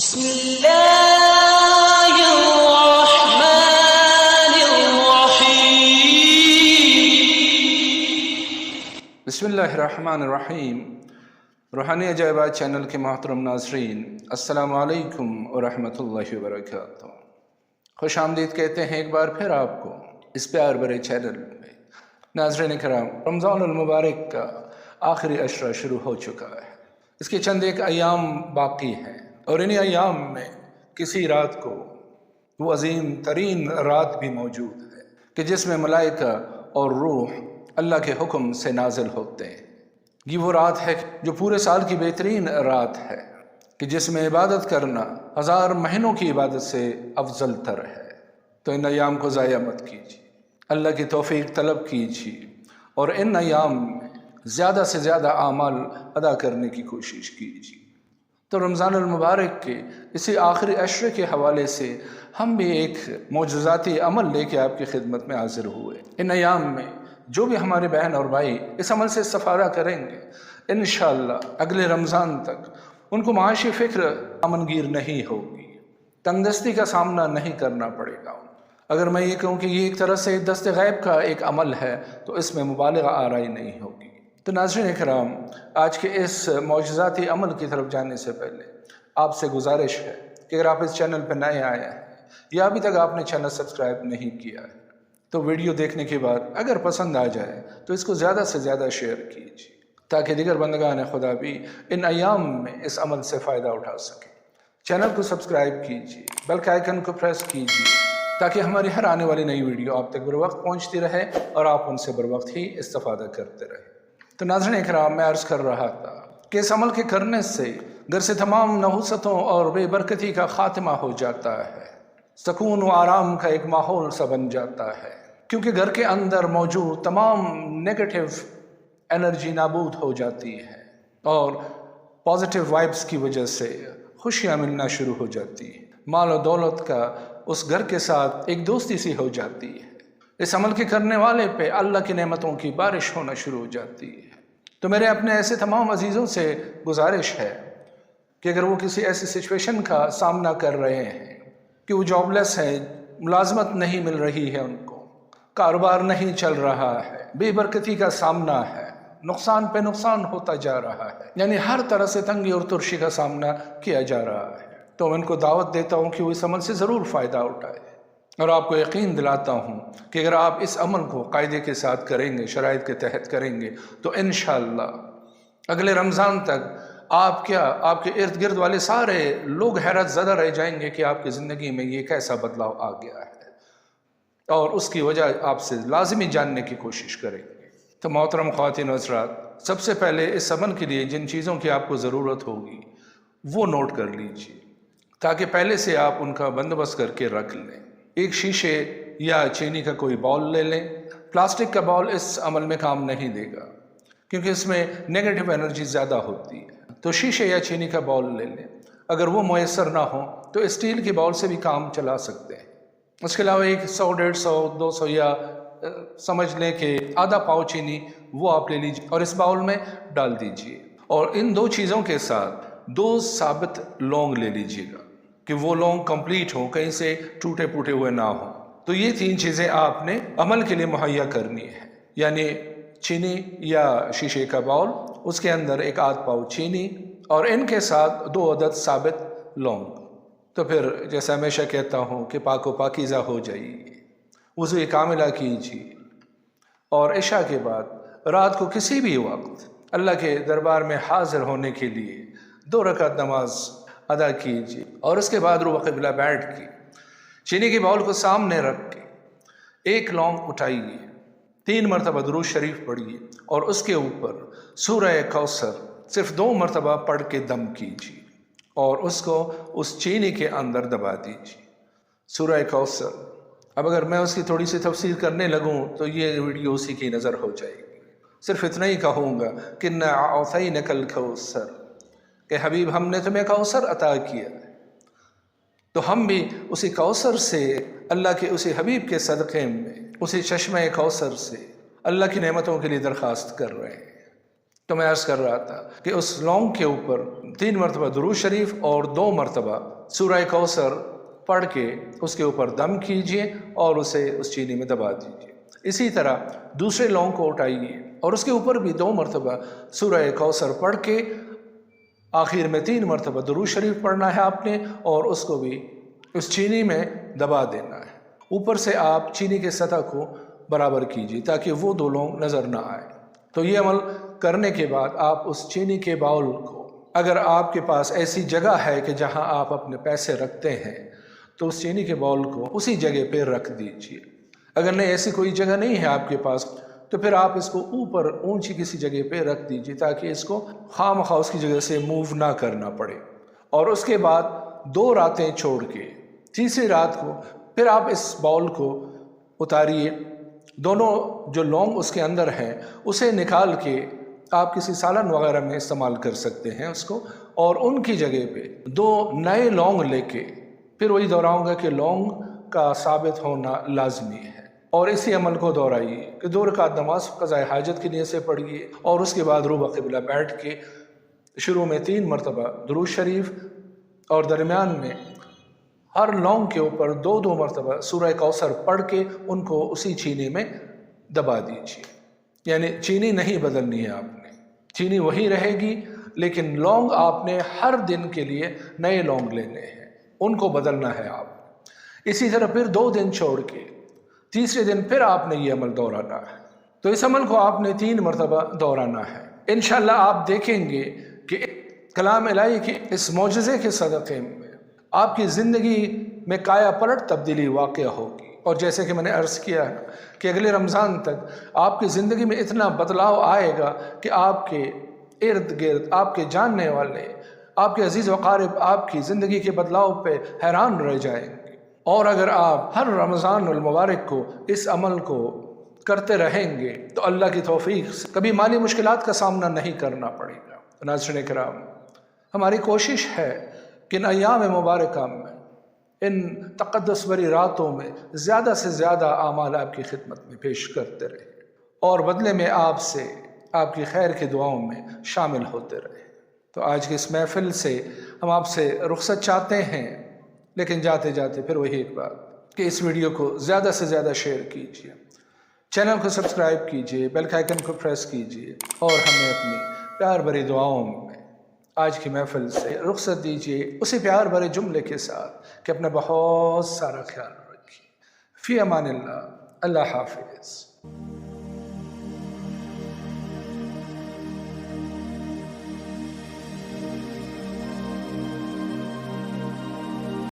بسم اللہ الرحمن الرحیم۔ بسم اللہ الرحمن الرحیم۔ روحانی عجائبات چینل کے محترم ناظرین، السلام علیکم ورحمۃ اللہ وبرکاتہ۔ خوش آمدید کہتے ہیں ایک بار پھر آپ کو اس پیار بھرے چینل میں۔ ناظرین کرام، رمضان المبارک کا آخری عشرہ شروع ہو چکا ہے، اس کے چند ایک ایام باقی ہیں، اور انہی ایام میں کسی رات کو وہ عظیم ترین رات بھی موجود ہے کہ جس میں ملائکہ اور روح اللہ کے حکم سے نازل ہوتے ہیں۔ یہ وہ رات ہے جو پورے سال کی بہترین رات ہے کہ جس میں عبادت کرنا 1000 مہینوں کی عبادت سے افضل تر ہے۔ تو ان ایام کو ضائع مت کیجیے، اللہ کی توفیق طلب کیجیے، اور ان ایام میں زیادہ سے زیادہ اعمال ادا کرنے کی کوشش کیجیے۔ تو رمضان المبارک کے اسی آخری عشرے کے حوالے سے ہم بھی ایک معجزاتی عمل لے کے آپ کی خدمت میں حاضر ہوئے۔ ان ایام میں جو بھی ہمارے بہن اور بھائی اس عمل سے استفادہ کریں گے، انشاءاللہ اگلے رمضان تک ان کو معاشی فکر امنگیر نہیں ہوگی، تنگ دستی کا سامنا نہیں کرنا پڑے گا۔ اگر میں یہ کہوں کہ یہ ایک طرح سے دست غیب کا ایک عمل ہے تو اس میں مبالغہ آرائی نہیں ہوگی۔ تو ناظرین اکرام، آج کے اس معجزاتی عمل کی طرف جانے سے پہلے آپ سے گزارش ہے کہ اگر آپ اس چینل پہ نئے آئے ہیں یا ابھی تک آپ نے چینل سبسکرائب نہیں کیا ہے تو ویڈیو دیکھنے کے بعد اگر پسند آ جائے تو اس کو زیادہ سے زیادہ شیئر کیجیے تاکہ دیگر بندگان خدا بھی ان ایام میں اس عمل سے فائدہ اٹھا سکیں۔ چینل کو سبسکرائب کیجیے، بیل کے آئیکن کو پریس کیجیے تاکہ ہماری ہر آنے والی نئی ویڈیو آپ تک بروقت پہنچتی رہے اور آپ ان سے بروقت ہی استفادہ کرتے رہیں۔ تو ناظرین اکرام، میں عرض کر رہا تھا کہ اس عمل کے کرنے سے گھر سے تمام نحوستوں اور بے برکتی کا خاتمہ ہو جاتا ہے، سکون و آرام کا ایک ماحول سا بن جاتا ہے، کیونکہ گھر کے اندر موجود تمام نیگیٹو انرجی نابود ہو جاتی ہے اور پازیٹیو وائبس کی وجہ سے خوشیاں ملنا شروع ہو جاتی ہیں، مال و دولت کا اس گھر کے ساتھ ایک دوستی سی ہو جاتی ہے، اس عمل کے کرنے والے پہ اللہ کی نعمتوں کی بارش ہونا شروع ہو جاتی ہے۔ تو میرے اپنے ایسے تمام عزیزوں سے گزارش ہے کہ اگر وہ کسی ایسی سچویشن کا سامنا کر رہے ہیں کہ وہ جاب لیس ہیں، ملازمت نہیں مل رہی ہے، ان کو کاروبار نہیں چل رہا ہے، بے برکتی کا سامنا ہے، نقصان پہ نقصان ہوتا جا رہا ہے، یعنی ہر طرح سے تنگی اور ترشی کا سامنا کیا جا رہا ہے، تو میں ان کو دعوت دیتا ہوں کہ وہ اس عمل سے ضرور فائدہ اٹھائے، اور آپ کو یقین دلاتا ہوں کہ اگر آپ اس عمل کو قاعدے کے ساتھ کریں گے، شرائط کے تحت کریں گے، تو انشاءاللہ اگلے رمضان تک آپ کے ارد گرد والے سارے لوگ حیرت زدہ رہ جائیں گے کہ آپ کی زندگی میں یہ کیسا بدلاؤ آ گیا ہے، اور اس کی وجہ آپ سے لازمی جاننے کی کوشش کریں گے۔ تو محترم خواتین و حضرات، سب سے پہلے اس عمل کے لیے جن چیزوں کی آپ کو ضرورت ہوگی وہ نوٹ کر لیجیے تاکہ پہلے سے آپ ان کا بندوبست کر کے رکھ لیں۔ ایک شیشے یا چینی کا کوئی باؤل لے لیں۔ پلاسٹک کا باؤل اس عمل میں کام نہیں دے گا کیونکہ اس میں نیگیٹو انرجی زیادہ ہوتی ہے، تو شیشے یا چینی کا باؤل لے لیں۔ اگر وہ میسر نہ ہو تو اسٹیل کے باؤل سے بھی کام چلا سکتے ہیں۔ اس کے علاوہ ایک 100، 150، 200 یا سمجھ لیں کہ آدھا پاؤ چینی وہ آپ لے لیجیے اور اس باؤل میں ڈال دیجیے، اور ان دو چیزوں کے ساتھ 2 ثابت لونگ لے لیجیے گا کہ وہ لونگ کمپلیٹ ہوں، کہیں سے ٹوٹے پوٹے ہوئے نہ ہوں۔ تو یہ 3 چیزیں آپ نے عمل کے لیے مہیا کرنی ہے، یعنی چینی یا شیشے کا باؤل، اس کے اندر 1 آدھ پاؤ چینی، اور ان کے ساتھ 2 عدد ثابت لونگ۔ تو پھر جیسا ہمیشہ کہتا ہوں کہ پاک و پاکیزہ ہو جائیے، وضو کاملہ کیجیے، اور عشاء کے بعد رات کو کسی بھی وقت اللہ کے دربار میں حاضر ہونے کے لیے 2 رکعت نماز ادا کیجیے، اور اس کے بعد رو قبلہ بیٹھ کے چینی کے باؤل کو سامنے رکھ کے 1 لونگ اٹھائیے، 3 مرتبہ درود شریف پڑھیے، اور اس کے اوپر سورہ کوثر صرف 2 مرتبہ پڑھ کے دم کیجیے، اور اس کو اس چینی کے اندر دبا دیجیے۔ سورہ کوثر، اب اگر میں اس کی تھوڑی سی تفصیل کرنے لگوں تو یہ ویڈیو اسی کی نظر ہو جائے گی، صرف اتنا ہی کہوں گا کہ اِنَّا أَعْطَيْنَاكَ الْكَوْثَرَ، کہ حبیب ہم نے تمہیں کوثر عطا کیا ہے، تو ہم بھی اسی کوثر سے، اللہ کے اسی حبیب کے صدقے میں، اسی چشمہ کوثر سے اللہ کی نعمتوں کے لیے درخواست کر رہے ہیں تو میں عرض کر رہا تھا کہ اس لونگ کے اوپر 3 مرتبہ درود شریف اور 2 مرتبہ سورہ کوثر پڑھ کے اس کے اوپر دم کیجئے اور اسے اس چینی میں دبا دیجئے۔ اسی طرح دوسرے لونگ کو اٹھائیے اور اس کے اوپر بھی 2 مرتبہ سورہ کوثر پڑھ کے آخر میں 3 مرتبہ درود شریف پڑھنا ہے آپ نے اور اس کو بھی اس چینی میں دبا دینا ہے۔ اوپر سے آپ چینی کے سطح کو برابر کیجیے تاکہ وہ 2 لونگ نظر نہ آئے۔ تو یہ عمل کرنے کے بعد آپ اس چینی کے باؤل کو، اگر آپ کے پاس ایسی جگہ ہے کہ جہاں آپ اپنے پیسے رکھتے ہیں تو اس چینی کے باؤل کو اسی جگہ پہ رکھ دیجیے۔ اگر نہیں ایسی کوئی جگہ نہیں ہے آپ کے پاس تو پھر آپ اس کو اوپر اونچی کسی جگہ پہ رکھ دیجیے تاکہ اس کو خواہ مخواہ اس کی جگہ سے موو نہ کرنا پڑے۔ اور اس کے بعد 2 راتیں چھوڑ کے تیسری رات کو پھر آپ اس باؤل کو اتاریے، دونوں جو لونگ اس کے اندر ہیں اسے نکال کے آپ کسی سالن وغیرہ میں استعمال کر سکتے ہیں اس کو، اور ان کی جگہ پہ 2 نئے لونگ لے کے، پھر وہی دہراؤں گا کہ لونگ کا ثابت ہونا لازمی ہے، اور اسی عمل کو دہرائیے کہ 2 رکعت نماز قضاء حاجت کے نیت سے پڑھیے اور اس کے بعد روبہ قبلہ بیٹھ کے شروع میں 3 مرتبہ درود شریف اور درمیان میں ہر لونگ کے اوپر 2 مرتبہ سورہ کوثر پڑھ کے ان کو اسی چینی میں دبا دیجیے۔ یعنی چینی نہیں بدلنی ہے آپ نے، چینی وہی رہے گی لیکن لونگ آپ نے ہر دن کے لیے نئے لونگ لینے ہیں، ان کو بدلنا ہے آپ نے۔ اسی طرح پھر 2 دن چھوڑ کے تیسرے دن پھر آپ نے یہ عمل دہرانا ہے۔ تو اس عمل کو آپ نے 3 مرتبہ دہرانا ہے۔ انشاءاللہ آپ دیکھیں گے کہ کلام الہی کے اس معجزے کے صدقے میں آپ کی زندگی میں کایا پلٹ تبدیلی واقع ہوگی، اور جیسے کہ میں نے عرض کیا ہے کہ اگلے رمضان تک آپ کی زندگی میں اتنا بدلاؤ آئے گا کہ آپ کے ارد گرد آپ کے جاننے والے، آپ کے عزیز و اقارب آپ کی زندگی کے بدلاؤ پہ حیران رہ جائیں گے۔ اور اگر آپ ہر رمضان المبارک کو اس عمل کو کرتے رہیں گے تو اللہ کی توفیق سے کبھی مالی مشکلات کا سامنا نہیں کرنا پڑے گا۔ ناظرین کرام، ہماری کوشش ہے کہ ان ایام مبارکہ میں، ان تقدس بری راتوں میں زیادہ سے زیادہ اعمال آپ کی خدمت میں پیش کرتے رہیں اور بدلے میں آپ سے آپ کی خیر کی دعاؤں میں شامل ہوتے رہیں۔ تو آج کی اس محفل سے ہم آپ سے رخصت چاہتے ہیں، لیکن جاتے جاتے پھر وہی ایک بات کہ اس ویڈیو کو زیادہ سے زیادہ شیئر کیجیے، چینل کو سبسکرائب کیجیے، بیل آئیکن کو پریس کیجیے اور ہمیں اپنی پیار بری دعاؤں میں آج کی محفل سے رخصت دیجیے اسی پیار بھرے جملے کے ساتھ کہ اپنا بہت سارا خیال رکھیے۔ فی امان اللہ، اللہ حافظ۔